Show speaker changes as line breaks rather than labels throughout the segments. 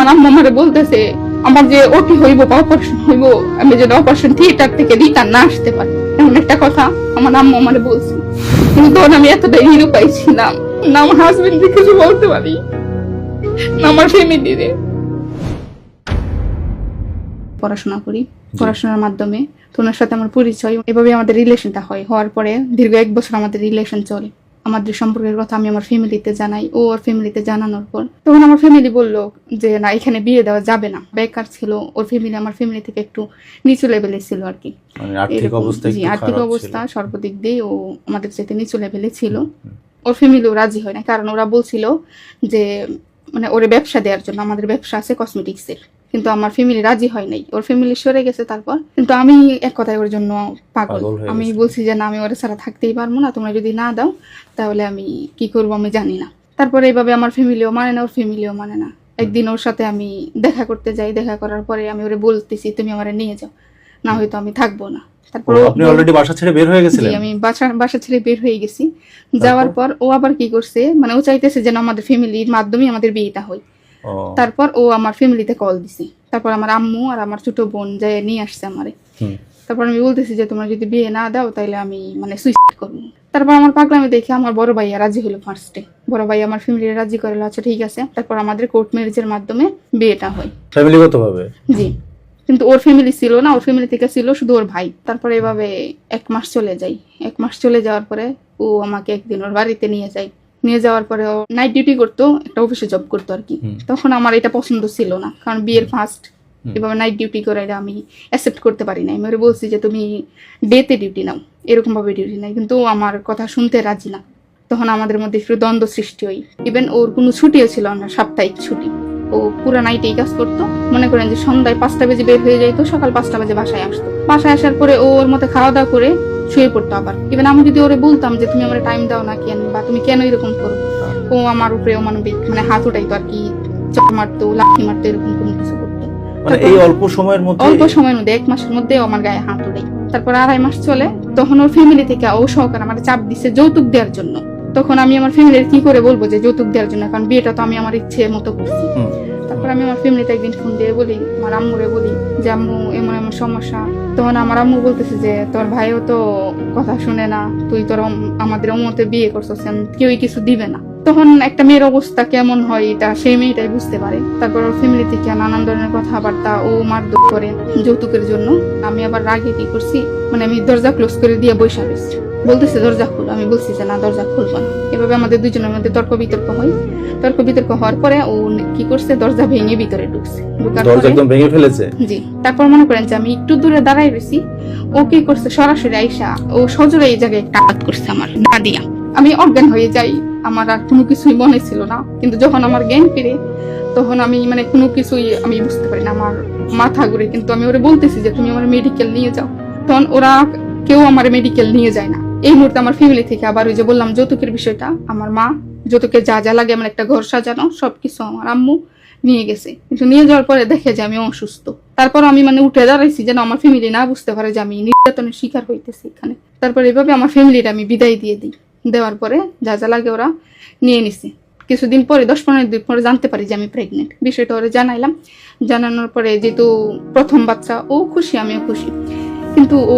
আমার আম্মু আমারে বলতেছে আমার যে ওটি হইব বা অপারেশন হইব, আমি যদি অপারেশন থিয়েটার থেকে রিটার্ন না আসতে পারি, এমন একটা কথা আমার আম্মু আমারে বলছে। কিন্তু তখন আমি এতটা নিরুপায় ছিলাম, না আমার হাজবেন্ডকে কিছু বলতে পারি, না আমার ফ্যামিলিরে। পড়াশোনা করি, পড়াশোনার মাধ্যমে তোমার সাথে আমার পরিচয়, এভাবে আমাদের রিলেশনটা হয়। হওয়ার পরে দীর্ঘ 1 বছর আমাদের রিলেশন চলে। আমাদের সম্পর্কের কথা আমি আমার ফ্যামিলিতে জানাই, ও ওর ফ্যামিলিতে জানানোর পর তখন আমার ফ্যামিলি বললো যে না, এখানে বিয়ে দেওয়া যাবে না। বেকার ছিল ওর ফ্যামিলি, আমার ফ্যামিলি থেকে একটু নিচু লেভেলে ছিল আর কি। আর্থিক অবস্থা সর্বদিক দিয়ে ও আমাদের চাইতে নিচু লেভেলে ছিল। ওর ফ্যামিলিও রাজি হয় না, কারণ ওরা বলছিল যে মানে ওরে ব্যবসা দেওয়ার জন্য, আমাদের ব্যবসা আছে কসমেটিক্সের। কিন্তু আমার ফ্যামিলি রাজি হয় নাই, ওর ফ্যামিলি সরে গেছে। তারপর কিন্তু আমি এক কথায় ওর জন্য পাগল। আমি বলছি যে না, আমি ওর ছাড়া থাকতেই পারবো না, তোমরা যদি না দাও তাহলে আমি কি করবো আমি জানি না। তারপরে এইভাবে আমার ফ্যামিলিও মানে না, ওর ফ্যামিলিও মানে না। একদিন ওর সাথে আমি দেখা করতে যাই, দেখা করার পরে আমি ওরে বলতেছি তুমি আমারে নিয়ে যাও, না হয়তো আমি থাকবো না। তারপর
আপনি অলরেডি বাসা ছেড়ে বের হয়ে গেছিলেন?
আমি বাসা ছেড়ে বের হয়ে গেছি। যাওয়ার পর ও আবার কি করছে, মানে ও চাইতেছে যেন আমাদের ফ্যামিলির মাধ্যমে আমাদের বিয়েটা হয়। তারপর ও আমার ফ্যামিলিতে কল দিছে। তারপর আমার আম্মু আর আমার ছোট বোন যায় নিয়ে আসছে আমারে। তারপর আমি বলতেছি যে তোমরা যদি বিয়ে না দাও তাহলে আমি মানে সুইসাইড করবো। তারপর আমার পাগলামি দেখে আমার বড় ভাইয়া রাজি হলো। ফার্স্টে বড় ভাই আমার ফ্যামিলি রাজি করে, আচ্ছা ঠিক আছে। তারপর আমাদের কোর্ট ম্যারেজের মাধ্যমে বিয়েটা হয়
ফ্যামিলিগতভাবে।
জি, কিন্তু ওর ফ্যামিলি ছিল না, ওর ফ্যামিলি থেকে ছিল শুধু ওর ভাই। তারপরে এভাবে 1 মাস চলে যায়। 1 মাস চলে যাওয়ার পরে ও আমাকে একদিন ওর বাড়িতে নিয়ে যায়। নিয়ে যাওয়ার পরে ও নাইট ডিউটি করতো, একটা অফিসে জব করতো আর কি। তখন আমার এটা পছন্দ ছিল না, কারণ বিয়ের ফার্স্ট এভাবে নাইট ডিউটি করে এটা আমি অ্যাকসেপ্ট করতে পারি না। আমি ওরে বলছি যে তুমি ডেতে ডিউটি নাও, এরকম ভাবে ডিউটি নাই। কিন্তু আমার কথা শুনতে রাজি না। তখন আমাদের মধ্যে একটু দ্বন্দ্ব সৃষ্টি হয়। ইভেন ওর কোনো ছুটিও ছিল না, সাপ্তাহিক ছুটি। ও পুরো নাইটেই কাজ করতো। মনে করেন যে সন্ধ্যায় 5টা বাজে বের হয়ে যাইতো, সকাল 5টা বাজে বাসায় আসতো। বাসায় আসার পরে ওর মতো খাওয়া দাওয়া করে শুয়ে পড়তো আবার। ইভেন আমি যদি ওরে বলতাম যে তুমি আমার টাইম দাও না কেন, বা তুমি কেন এরকম করো, ও আমার উপরে অমানবিক মানে হাত উঠাইতো আর কি, চট মারতো, লাঠি মারতো, এরকম কোনো কিছু করতো।
মানে এই অল্প সময়ের মধ্যে
1 মাসের মধ্যে আমার গায়ে হাত উঠাই। তারপর 2.5 মাস চলে। তখন ওর ফ্যামিলি থেকে ও সহকারে আমার চাপ দিছে যৌতুক দেওয়ার জন্য। তখন আমি আমার ফ্যামিলির কি করে বলবো যে যৌতুক দেওয়ার জন্য, কারণ বিয়েটা তো আমি আমার ইচ্ছে মতো করছি। তারপর আমি আমার ফ্যামিলিতে একদিন ফোন দিয়ে বলি, আমার আম্মুরে বলি যে আম্মু এমন এমন সমস্যা। তখন আমার আম্মু বলতেছে যে তোর ভাইও তো কথা শুনে না, তুই তোর আমাদের অমতে বিয়ে করছিস, কেউই কিছু দিবে না। তখন একটা মেয়ের অবস্থা কেমন হয় এটা সেই মেয়েটাই বুঝতে পারে। তারপর ওর ফ্যামিলি থেকে নানান ধরনের কথাবার্তা, ও মারধর করে যৌতুকের জন্য। আমি আবার রাগে কি করছি, মানে আমি দরজা ক্লোজ করে দিয়ে বসে রয়েছি। বলতেছে দরজা খুল, আমি বলছি যে না দরজা খুলবো না। এভাবে আমাদের দুজনের মধ্যে তর্ক বিতর্ক হয়। তর্ক বিতর্ক হওয়ার পরে ও কি করছে, দরজা ভেঙে ভিতরে ঢুকছে।
দরজা একদম ভেঙে ফেলেছে? জি।
তারপর মনে করেন যে আমি একটু দূরে দাঁড়াই রয়েছি, ও কি করছে সরাসরি আইসা ও সজোরে এই জায়গায় একটা আঘাত করছে আমার না দিয়া। আমি অজ্ঞান হয়ে যাই, আমার আর কোনো কিছুই মনে ছিল না। কিন্তু যখন আমার জ্ঞান ফিরে তখন আমি মানে কোনো কিছুই আমি বুঝতে পারি না, আমার মাথা ঘুরে। কিন্তু আমি ওরে বলতেছি যে তুমি আমার মেডিকেল নিয়ে যাও। তখন ওরা কেউ আমার মেডিকেল নিয়ে যায় না। এই মুহূর্তে আমার ফ্যামিলি থেকে আবার ওই যে বললাম যৌতুকের বিষয়টা, আমার মা যৌতুকের যা যা লাগে, আমার একটা ঘর সাজানো সবকিছু আমার আম্মু নিয়ে গেছে। কিন্তু নিয়ে যাওয়ার পরে দেখে যে আমি অসুস্থ। তারপর আমি মানে উঠে দাঁড়াইছি যেন আমার ফ্যামিলি না বুঝতে পারে যে আমি নির্যাতনের শিকার হইতেছি এখানে। তারপর এভাবে আমার ফ্যামিলিটা আমি বিদায় দিয়ে দিই। দেওয়ার পরে যা যা লাগে ওরা নিয়ে নিছে। কিছুদিন পরে 10-15 দিন পরে জানতে পারি যে আমি প্রেগনেন্ট। বিষয়টা ওরা জানাইলাম। জানানোর পরে যেহেতু প্রথম বাচ্চা, ও খুশি আমিও খুশি। কিন্তু ও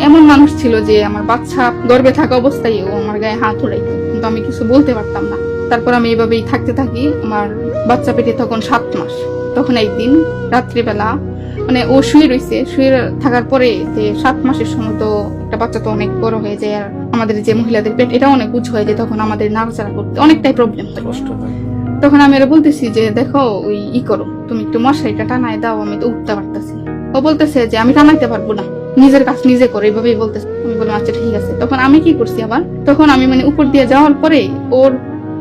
এমন মানুষ ছিল যে আমার বাচ্চা গর্ভে থাকা অবস্থায় ও আমার গায়ে হাত উড়াইতো, কিন্তু আমি কিছু বলতে পারতাম না। তারপর আমি এইভাবেই থাকতে থাকি। আমার বাচ্চা পেটে তখন 7 মাস। তখন একদিন রাত্রিবেলা মানে ও শুয়ে রয়েছে, শুয়ে থাকার পরে যে 7 মাসের সময় তো একটা বাচ্চা তো অনেক বড় হয়ে যায়, আর আমাদের যে মহিলাদের পেট এটা অনেক উঁচু হয়ে যায়, তখন আমাদের নাড়াচাড়া করতে অনেকটাই প্রবলেম হয়, কষ্ট হয়। তখন আমি ওরা বলতেছি যে দেখো ওই করো, তুমি একটু মশারিটা টানাই দাও, আমি তো উঠতে পারতেছি। ও বলতেছে যে আমি টানাইতে পারবো না, নিজের কাজ নিজে করে, এইভাবেই বলতেছে। আমি বললাম আচ্ছা ঠিক আছে। তখন আমি কি করছি আবার, তখন আমি মানে উপর দিয়ে যাওয়ার পরে ওর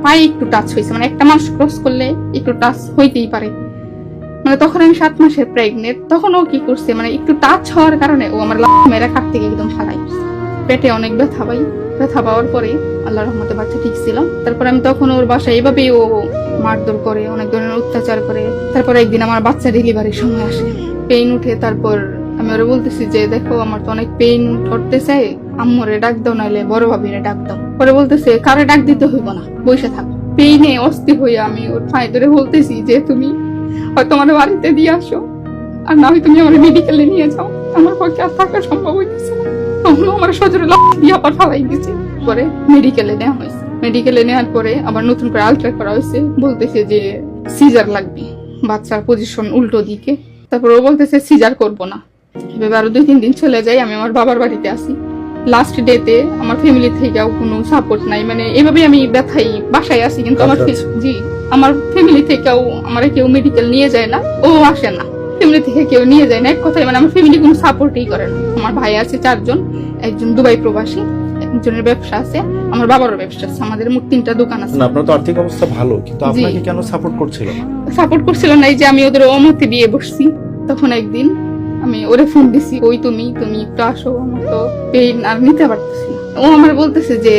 পায়ে একটু টাচ হয়েছে, মানে একটা মানুষ ক্রস করলে একটু টাচ হইতেই পারে। মানে তখন আমি 7 মাসের প্রেগনেন্ট। তখন ও কি করছে, মানে একটু টাচ হওয়ার কারণে ও আমার মেয়েরা খাট থেকে একদম ফালাই পেটে অনেক ব্যথা পাই। ব্যথা পাওয়ার পরে আল্লাহর রহমতে বাচ্চা ঠিক ছিল। তারপর আমি তখন ওর বাসায় এইভাবেই ও মারধর করে, অনেক ধরনের অত্যাচার করে। তারপর একদিন আমার বাচ্চা ডেলিভারির সময় আসে, পেইন উঠে। তারপর আমি ওরা বলতেছি যে দেখো আমার তো অনেক পেইন করতেছে, আম্মুরে ডাক দাও, নাহলে বড় ভাবিরে ডাক দাও। পরে বলতেছে কারে ডাক দিতে হইব না, বসে থাকো। পেইনে অস্থির হইয়া আমি ওর পায়ে ধরে বলতেছি যে তুমি হয়তো আমার বাড়িতে দিয়ে আসো, আর না হয় তুমি আমার মেডিকেলে নিয়ে যাও। আমার পক্ষে আর থাকা সম্ভব হইতেছে না। তখন আমার সজরে দিয়ে আবার ফালাই দিচ্ছে। পরে মেডিকেলে নেওয়া হয়েছে। মেডিকেলে নেওয়ার পরে আবার নতুন করে আলট্রা করা হয়েছে, বলতেছে যে সিজার লাগবে, বাচ্চার পজিশন উল্টো দিকে। তারপর ও বলতেছে সিজার করবো না। এভাবে আরো 2-3 দিন চলে যায়। আমি আমার বাবার বাড়িতে আসি। লাস্ট ডেতে আমার ফ্যামিলি থেকেও কোনো সাপোর্ট নাই, মানে এভাবে আমি ব্যথাই বাসায় আসি, কিন্তু আমার জি আমার ফ্যামিলি থেকেও আমার কেউ মেডিকেল নিয়ে যায় না, ও আসে না, ফ্যামিলি থেকে কেউ নিয়ে যায় না। এক কথায় মানে আমার ফ্যামিলি কোনো সাপোর্টই করে না। আমার ভাই আছে 4 জন, একজন দুবাই প্রবাসী, একজনের ব্যবসা আছে, আমার বাবারও ব্যবসা আছে, আমাদের মোট 3টা দোকান আছে।
আপনার তো আর্থিক অবস্থা ভালো, কিন্তু আপনাকে কেন সাপোর্ট করছিল না?
সাপোর্ট করছিল না, এই যে আমি ওদের অমতে বিয়ে বসছি। তখন একদিন আমি ওরে ফোন দিছি, ওই তুমি একটু আসো, আমার তো পেইন আর নিতে পারতেছি না। ও আমার বলতেছে যে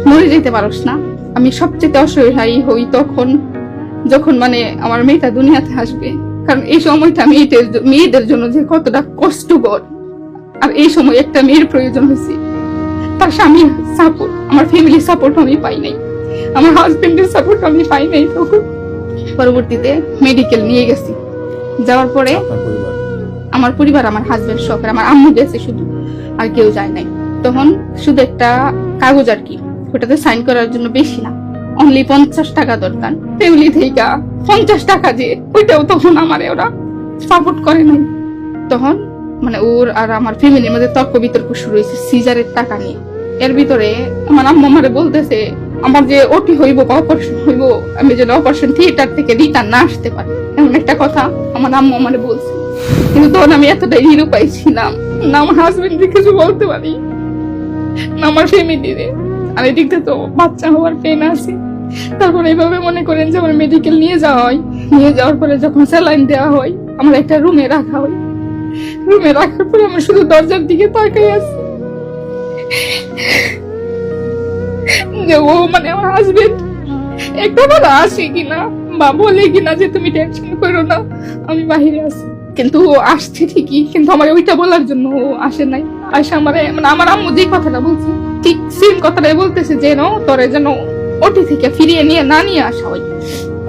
মরে যেতে পারোস না। আমি সবচেয়ে অসহায় হই তখন, যখন মানে আমার মেয়েটা দুনিয়াতে আসবে। কারণ এই সময়টা মেয়েদের জন্য যে কতটা কষ্টকর, আর এই সময় একটা মেয়ের প্রয়োজন হয়েছে। তার স্বামীর সাপোর্ট, আমার ফ্যামিলির সাপোর্ট আমি পাই নাই, আমার হাজবেন্ডের সাপোর্ট আমি পাই নাই। তখন পরবর্তীতে মেডিকেল নিয়ে গেছি। যাওয়ার পরে আমার পরিবার, আমার হাজবেন্ড সহ, আমার আম্মু গেছে শুধু, আর কেউ যায় নাই। তখন শুধু একটা কাগজ আর কি, ওটাতে সাইন করার জন্য বেশি না, অনলি 50 টাকা দরকার। ফ্যামিলি থেকে 50 টাকা, যে ওইটাও তখন আমার ওরা সাপোর্ট করে নাই। তখন মানে ওর আর আমার ফ্যামিলির মধ্যে তর্ক বিতর্ক শুরু হয়েছে সিজারের টাকা নিয়ে। এর ভিতরে আমার আম্মু আমারে বলতেছে আমার যে ওটি হইব বা অপারেশন হইব, আমি যেন অপারেশন থিয়েটার থেকে রিটার্ন না আসতে পারি, এমন একটা কথা আমার আম্মু আমারে বলছে। কিন্তু তখন আমি এতটাই নিরুপায় ছিলাম না, আমার হাজবেন্ডকে কিছু বলতে পারি না, আমার ফ্যামিলিরে, আর এদিকটা তো বাচ্চা হওয়ার পেন আছে। তারপর এইভাবে মনে করেন যে আমার মেডিকেল নিয়ে যাওয়া হয়। নিয়ে যাওয়ার পরে যখন স্যালাইন দেওয়া হয়, আমার একটা রুমে রাখা হয়। রুমে রাখার পরে আমি শুধু দরজার দিকে তাকাই আছি যে ও মানে আমার হাজবেন্ড একটা বলা আসে কিনা বা বলে কিনা যে তুমি টেনশন করো না, আমি বাহিরে আছি। কিন্তু ও আসছে ঠিকই, কিন্তু আমার ওইটা বলার জন্য ও আসে নাই। আসে মানে আমার আম্মু যে কথাটা বলছে ঠিক সেম কথাটাই বলতেছে, যেন তোরে যেন ওটি থেকে ফিরিয়ে নিয়ে আসা হয়।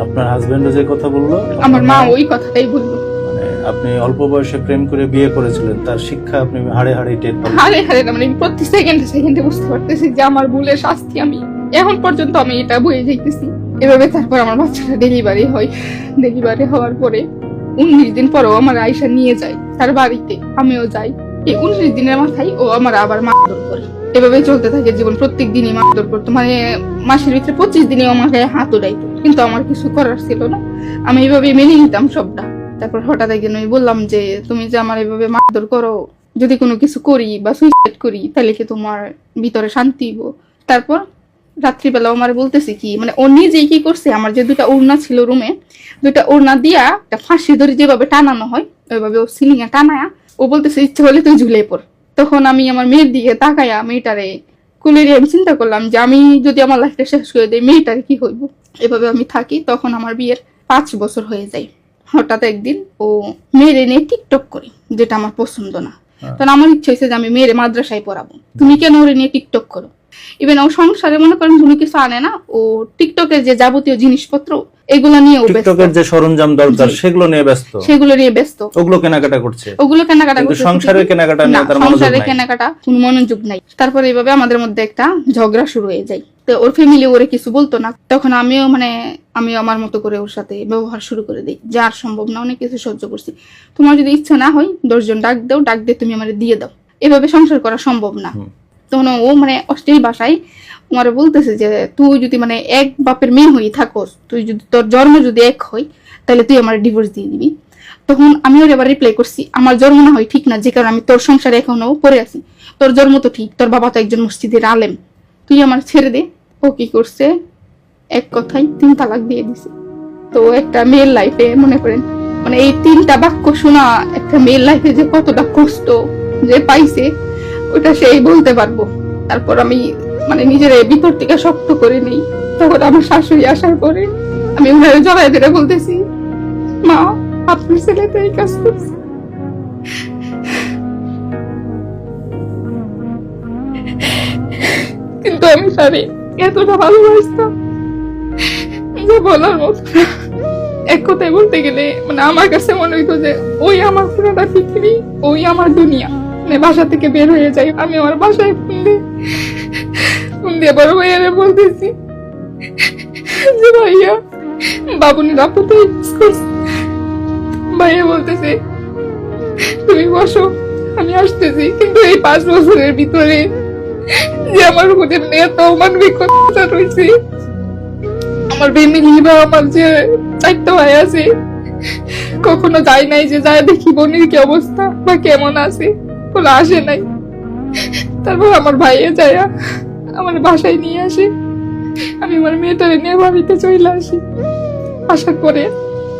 আপনার হাজবেন্ড যে কথা বললো,
আমার মা ওই কথাটাই বললো।
মানে আপনি অল্প বয়সে প্রেম করে বিয়ে করেছিলেন, তার শিক্ষা আপনি হাড়ে হাড়ে টের পাবেন।
হাড়ে না, মানে প্রতি সেকেন্ডে বুঝতে পারতেছি যে আমার ভুলের শাস্তি আমি এখন পর্যন্ত আমি এটা বয়ে যাইতেছি। এভাবে তারপর আমার বাচ্চাটা ডেলিভারি হয়। ডেলিভারি হওয়ার পরে 19 দিন পরেও আমার আয়শা নিয়ে যায় তার বাড়িতে, আমিও যাই। এই 19 দিনের মাথায় ও আমার আবার মারধর করে। এভাবে চলতে থাকে জীবন। প্রত্যেক দিনই মারধর করতো, মানে মাসের ভিতরে 25 দিনে আমার গায়ে হাত উঠাইতো, কিন্তু আমার কিছু করার ছিল না। আমি এইভাবে মেনে নিতাম সবটা। তারপর হঠাৎ একদিন আমি বললাম যে তুমি যে আমার এইভাবে মারধর করো, যদি কোনো কিছু করি বা সুইসাইড করি তাহলে কি তোমার ভিতরে শান্তি হইব? তারপর রাত্রিবেলা আমার বলতেছে কি, মানে ও নিজেই কি করছে, আমার যে 2টা ওড়না ছিল রুমে, 2টা ওড়না দিয়া একটা ফাঁসি ধরে যেভাবে টানানো হয় ওইভাবে ও সিলিং এ টানায়া ও বলতেছে ইচ্ছে হলে তুই ঝুলে পড়। তখন আমি আমার মেয়ের দিকে তাকায়া মেয়েটারে কুলে দিয়ে আমি চিন্তা করলাম যে আমি যদি আমার লাইফটা শেষ করে দিই মেয়েটার কি হইব। এভাবে আমি থাকি। তখন আমার বিয়ের 5 বছর হয়ে যায়। হঠাৎ একদিন ও মেয়েরে নিয়ে টিকটক করি, যেটা আমার পছন্দ না। তখন আমার ইচ্ছা হয়েছে যে আমি মেয়েরে মাদ্রাসায় পড়াবো, তুমি কেন ওরে নিয়ে টিকটক করো। ইভেন ও সংসারে মনে করেন কোনো কিছু আনে না, ও টিকটকের যে যাবতীয় জিনিসপত্র এগুলো নিয়ে
টিকটকের যে সরঞ্জাম দরকার সেগুলো নিয়ে ব্যস্ত, ওগুলো কেনাকাটা করছে, সংসারের কেনাকাটা নিয়ে তার
কোনো মনোযোগ নাই। তারপরে এইভাবে আমাদের মধ্যে একটা ঝগড়া শুরু হয়ে যায়। তো ওর ফ্যামিলি ওরে কিছু বলতো না। তখন আমিও আমার মতো করে ওর সাথে ব্যবহার শুরু করে দিই, যার সম্ভব না, অনেক কিছু সহ্য করছি। তোমার যদি ইচ্ছা না হয় 10 জন ডাক দিয়ে তুমি আমারে দিয়ে দাও, এভাবে সংসার করা সম্ভব না। তখন ও অশ্লীল ভাষায় আমারে বলতেছে যে তুই যদি এক বাপের মেয়ে হয়ে থাকোস, তুই যদি তোর জন্ম যদি এক হয় তাহলে তুই আমার ডিভোর্স দিয়ে দিবি। তখন আমি ওর এবার রিপ্লাই করছি, আমার জন্ম না হয় ঠিক না, যে কারণে আমি তোর সংসারে এখনো পড়ে আছি। তোর জন্ম তো ঠিক, তোর বাবা তো একজন মসজিদের আলেম, তুই আমার ছেড়ে দে। ও কি করছে, এক কথায় 3 তালাক দিয়ে দিছে। তো একটা মেয়ের লাইফে মনে করেন এই 3টা বাক্য শোনা একটা মেয়ের লাইফে যে কতটা কষ্ট যে পাইছে ওটা সেই বলতে পারবো। তারপর আমি নিজের ভিতর থেকে শক্ত করে নিই। তখন আমার শাশুড়ি আসার পরে আমি ওনারে জড়াই ধরে বলতেছি, মা আপনার ছেলে তো এই কাজ করছে। কিন্তু আমি তারে এতটা ভালোবাসতাম যে বলার মতো। এক কথায় বলতে গেলে মানে আমার কাছে মনে হইতো যে ওই আমার পুরোটা পৃথিবী, ওই আমার দুনিয়া। মানে বাসা থেকে বের হয়ে যাই, আমি আমার বাসায় ফোন দিয়ে বড় ভাইয়ারে বলতেছি যে ভাইয়া বাবুনির আপু তো ভাইয়া বলতেছে তুমি বসো আমি আসতেছি। কিন্তু এই 5 বছরের ভিতরে যে আমার উপরে এত অমানবিক কথা রয়েছে, আমার ফ্যামিলি বা আমার যে 4টা ভাই আছে কখনো যায় নাই যে যায় দেখি বোনের কি অবস্থা বা কেমন আছে, বলে আসে নাই। তারপর আমার ভাইয়া যায় আমার বাসায় নিয়ে আসে, আমি আমার মেয়েটারে নিয়ে বাড়িতে চলে আসি। আসার পরে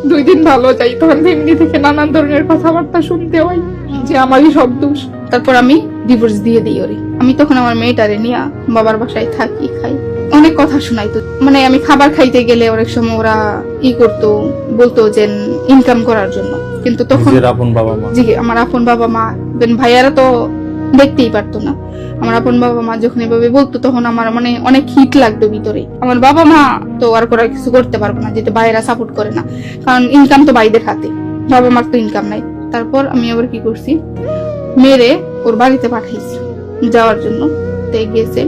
2 দিন ভালো যাই, তখন ফ্যামিলি থেকে নানান ধরনের কথাবার্তা শুনতে হয় যে আমারই সব দোষ। তারপর আমি ডিভোর্স দিয়ে দিই ওরে। আমি তখন আমার মেয়েটারে নিয়ে বাবার বাসায় থাকি, খাই, অনেক কথা শোনাইতো। মানে আমি খাবার খাইতে গেলে অনেক সময় ওরা করতো, বলতো যে ইনকাম করার জন্য। কিন্তু তখন জি আমার আপন বাবা মা ভাইয়ারা তো দেখতেই পারতো না। আমার আপন বাবা মা যখন এভাবে বলতো তখন আমার মানে অনেক হিট লাগতো ভিতরে। আমার বাবা মা তো আর করার কিছু করতে পারবো না, যেটা বাইরা সাপোর্ট করে না, কারণ ইনকাম তো বাইদের হাতে, বাবা মার তো ইনকাম নাই। তারপর আমি আবার কি করছি, মেরে ওর বাড়িতে পাঠাইছি যাওয়ার জন্য। গেছে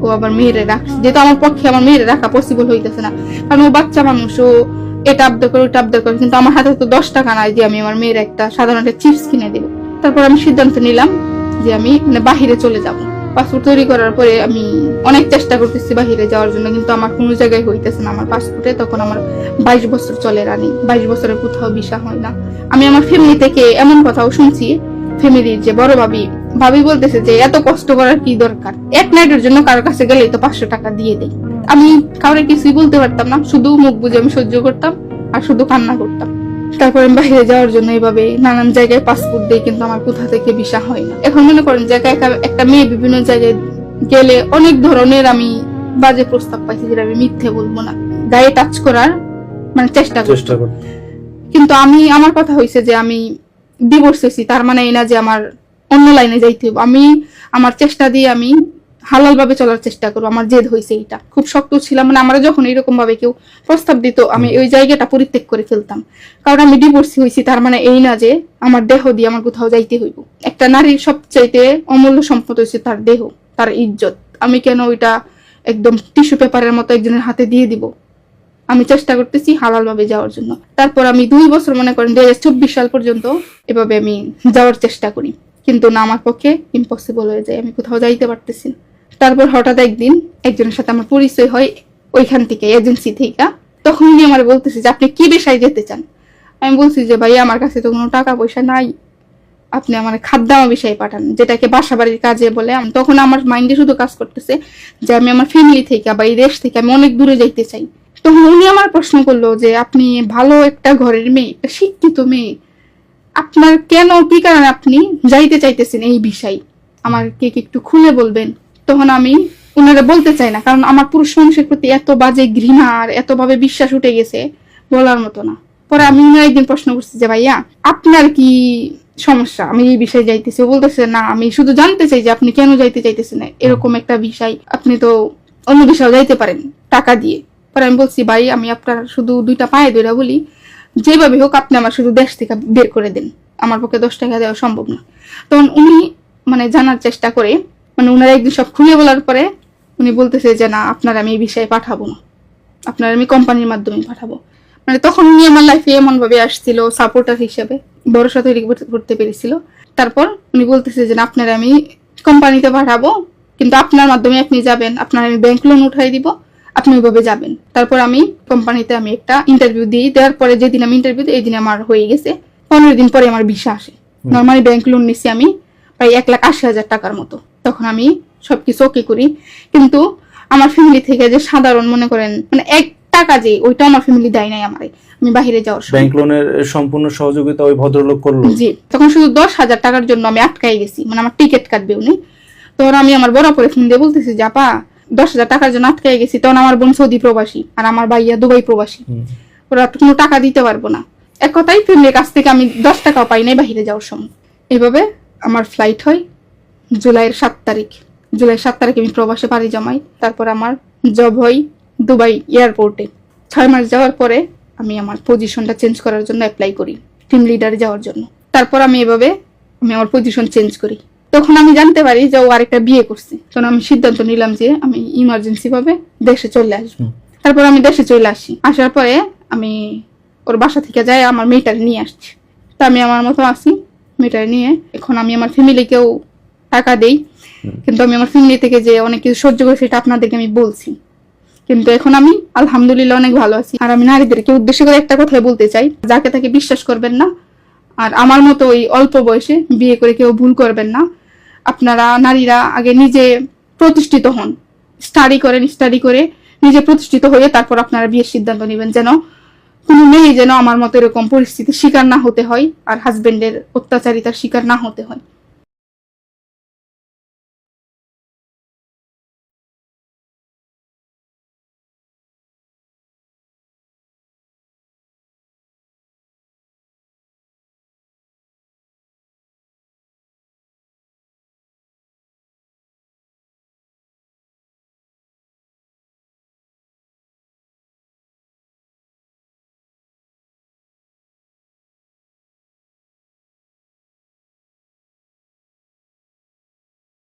ও আবার মেয়েরে রাখছে, যেহেতু আমার পক্ষে আমার মেয়েরে রাখা পসিবল হইতেছে না, কারণ ও বাচ্চা মানুষ, ও এটা আবদার করে ওটা আবদার করে। কিন্তু আমার হাতে তো 10 টাকা নাই যে আমি আমার মেয়ের একটা সাধারণ একটা চিপস কিনে দেবো। তারপর আমি সিদ্ধান্ত নিলাম যে আমি মানে বাহিরে চলে যাব। পাসপোর্ট তৈরি করার পরে আমি অনেক চেষ্টা করতেছি বাহিরে যাওয়ার জন্য, কিন্তু আমার কোনো জায়গায় হইতেছে না আমার পাসপোর্টে। তখন আমার 22 বছর চলে রানি, 22 বছরের কোথাও ভিসা হয় না। আমি আমার ফ্যামিলি থেকে এমন কথাও শুনছি, ফ্যামিলির যে বড় ভাবি বলতেছে যে এত কষ্ট করার কি দরকার, এক নাইটের জন্য কারোর কাছে গেলেই তো 500 টাকা দিয়ে দেয়। আমি কাউরে কিছুই বলতে পারতাম না, শুধু মুখ বুঝে আমি সহ্য করতাম আর শুধু কান্না করতাম। তারপরে আমি বাইরে যাওয়ার জন্য এইভাবে নানান জায়গায় পাসপোর্ট দেই, কিন্তু আমার কোথা থেকে ভিসা হয় না। এখন মনে করেন যে একটা মেয়ে বিভিন্ন জায়গায় গেলে অনেক ধরনের আমি বাজে প্রস্তাব পাইছি, যেটা আমি মিথ্যে বলবো না, গায়ে টাচ করার মানে চেষ্টা করি। কিন্তু আমার কথা হয়েছে যে আমি ডিভোর্স হয়েছি, তার মানে এই না যে আমার অন্য লাইনে যাইতে হবে। আমি আমার চেষ্টা দিয়ে আমি হালাল ভাবে চলার চেষ্টা করবো। আমার জেদ হয়েছে, এটা খুব শক্ত ছিলাম। মানে আমরা যখন এরকম ভাবে কেউ প্রস্তাব দিত, আমি ওই জায়গাটা পরিত্যাগ করে ফেলতাম, কারণ আমি ডিভোর্সি হয়েছি। তার মানে এই না যে আমার দেহ দিয়ে আমার কোথাও যাইতে হইব। একটা নারীর সবচাইতে অমূল্য সম্পদ হয়েছে তার দেহ, তার ইজ্জত। আমি কেন ওইটা একদম টিস্যু পেপারের মতো একজনের হাতে দিয়ে দিব? আমি চেষ্টা করতেছি হালাল ভাবে যাওয়ার জন্য। তারপর আমি 2 বছর মনে করেন 2024 সাল পর্যন্ত এভাবে আমি যাওয়ার চেষ্টা করি, কিন্তু না, আমার পক্ষে ইম্পসিবল হয়ে যায়, আমি কোথাও যাইতে পারতেছি না। তারপর হঠাৎ একদিন একজনের সাথে আমার পরিচয় হয় ওইখান থেকে, এজেন্সি থেকে। তখন উনি আমার বলতেছে যে আপনি কি পেশায় যেতে চান। আমি বলছি যে ভাই আমার কাছে তো কোনো টাকা পয়সা নাই, আপনি আমার খাদ্যামা বিষয়ে পাঠান, যেটাকে বাসা বাড়ির কাজে বলে। তখন আমার মাইন্ডে শুধু কাজ করতেছে যে আমি আমার ফ্যামিলি থেকে বা এই দেশ থেকে আমি অনেক দূরে যাইতে চাই। তখন উনি আমার প্রশ্ন করলো যে আপনি ভালো একটা ঘরের মেয়ে, একটা শিক্ষিত মেয়ে, আপনার কেন কি কারণে আপনি যাইতে চাইতেছেন এই বিষয়, আমার কে একটু খুলে বলবেন। তখন আমি ওনারা বলতে চাই না, কারণ আমার পুরুষ মানুষের প্রতি এত বাজে ঘৃণা আর এত ভাবে বিশ্বাস উঠে গেছে বলার মতো না। পরে আমি উনার একদিন প্রশ্ন করছি যে ভাইয়া আপনার কি সমস্যা, আমি এই বিষয়ে যাইতেছি। বলতেছে না, আমি শুধু জানতে চাই যে আপনি কেন যাইতে চাইতেছেন এরকম একটা বিষয়, আপনি তো অন্য বিষয়ে যাইতে পারেন টাকা দিয়ে। পরে আমি বলছি ভাই আমি আপনার শুধু 2টা পায়ে ধরে বলি, যেভাবে হোক আপনি আমার শুধু দেশ থেকে বের করে দেন, আমার পক্ষে 10 টাকা দেওয়া সম্ভব না। তখন উনি মানে জানার চেষ্টা করে, মানে উনারা একদিন সব খুলে বলার পরে উনি বলতেছে যে না, আপনার আমি এই বিষয়ে পাঠাবো না, আপনার আমি কোম্পানির মাধ্যমে পাঠাবো। মানে তখন উনি আমার লাইফে এমন ভাবে আসছিল সাপোর্টার হিসেবে, ভরসা তৈরি করতে পেরেছিল। তারপর উনি বলতেছে যে আপনার আমি কোম্পানিতে পাঠাবো, কিন্তু আপনার মাধ্যমে আপনি যাবেন, আপনার আমি ব্যাংক লোন উঠাই দিব, আপনি ওইভাবে যাবেন। তারপর আমি কোম্পানিতে আমি একটা ইন্টারভিউ দিই, দেওয়ার পরে যেদিন আমি ইন্টারভিউ দিই এই দিন আমার হয়ে গেছে। 15 দিন পরে আমার ভিসা আসে। নর্মালি ব্যাংক লোন নিছি আমি প্রায় 1,80,000 টাকার মতো। তখন আমি সবকিছু ওকে করি, কিন্তু আমার ফ্যামিলি থেকে যে সাধারণ মনে করেন মানে 1 টাকা যে ওইটা আমার ফ্যামিলি দেয় নাই আমারে। আমি বাহিরে যাওয়ার সময়
ব্যাংক লোনের সম্পূর্ণ সহযোগিতা ওই ভদ্রলোক করলো।
জি, তখন শুধু 10,000 টাকার জন্য আমি আটকাই গেছি, মানে আমার টিকিট কাটবে উনি। তখন আমি আমার বড় করে ফোন দিয়ে বলতেছি যে আপা 10,000 টাকার জন্য আটকাই গেছি। তখন আমার বোন সৌদি প্রবাসী আর আমার ভাইয়া দুবাই প্রবাসী, ওরা কোনো টাকা দিতে পারবো না। এক কথাই ফ্যামিলির কাছ থেকে আমি 10 টাকাও পাই নাই বাহিরে যাওয়ার সময়। এইভাবে আমার ফ্লাইট হয় জুলাইয়ের 7 তারিখ। জুলাই 7 তারিখে আমি প্রবাসে পাড়ি জমাই। তারপর আমার জব হয় দুবাই এয়ারপোর্টে। 6 মাস যাওয়ার পরে আমি আমার পজিশনটা চেঞ্জ করার জন্য অ্যাপ্লাই করি, টিম লিডারে যাওয়ার জন্য। তারপর আমি আমার পজিশন চেঞ্জ করি। তখন আমি জানতে পারি যে ও আরেকটা বিয়ে করছে। তখন আমি সিদ্ধান্ত নিলাম যে আমি ইমার্জেন্সি ভাবে দেশে চলে আসবো। তারপর আমি দেশে চলে আসি। আসার পরে আমি ওর বাসা থেকে যাই আমার মেয়েটাকে নিয়ে আসছি। তা আমি আমার মতো আসি মেয়েটাকে নিয়ে। এখন আমি আমার ফ্যামিলিকেও টাকা দেই, কিন্তু আমি আমার ফ্যামিলি থেকে যে অনেক কিছু সহ্য করি সেটা আপনাদেরকে আমি বলছি। কিন্তু এখন আমি আলহামদুলিল্লাহ অনেক ভালো আছি। আর আমি নারীদেরকে উদ্দেশ্য করে একটা কথাই বলতে চাই, যাকে তাকে বিশ্বাস করবেন না। আর আমার মতো ওই অল্প বয়সে বিয়ে করে কেউ ভুল করবেন না। আপনারা নারীরা আগে নিজে প্রতিষ্ঠিত হন, স্টাডি করে নিজে প্রতিষ্ঠিত হয়ে তারপর আপনারা বিয়ের সিদ্ধান্ত নেবেন, যেন কোনো মেয়ে যেন আমার মতো এরকম পরিস্থিতির শিকার না হতে হয় আর হাজবেন্ডের অত্যাচারিতার শিকার না হতে হয়।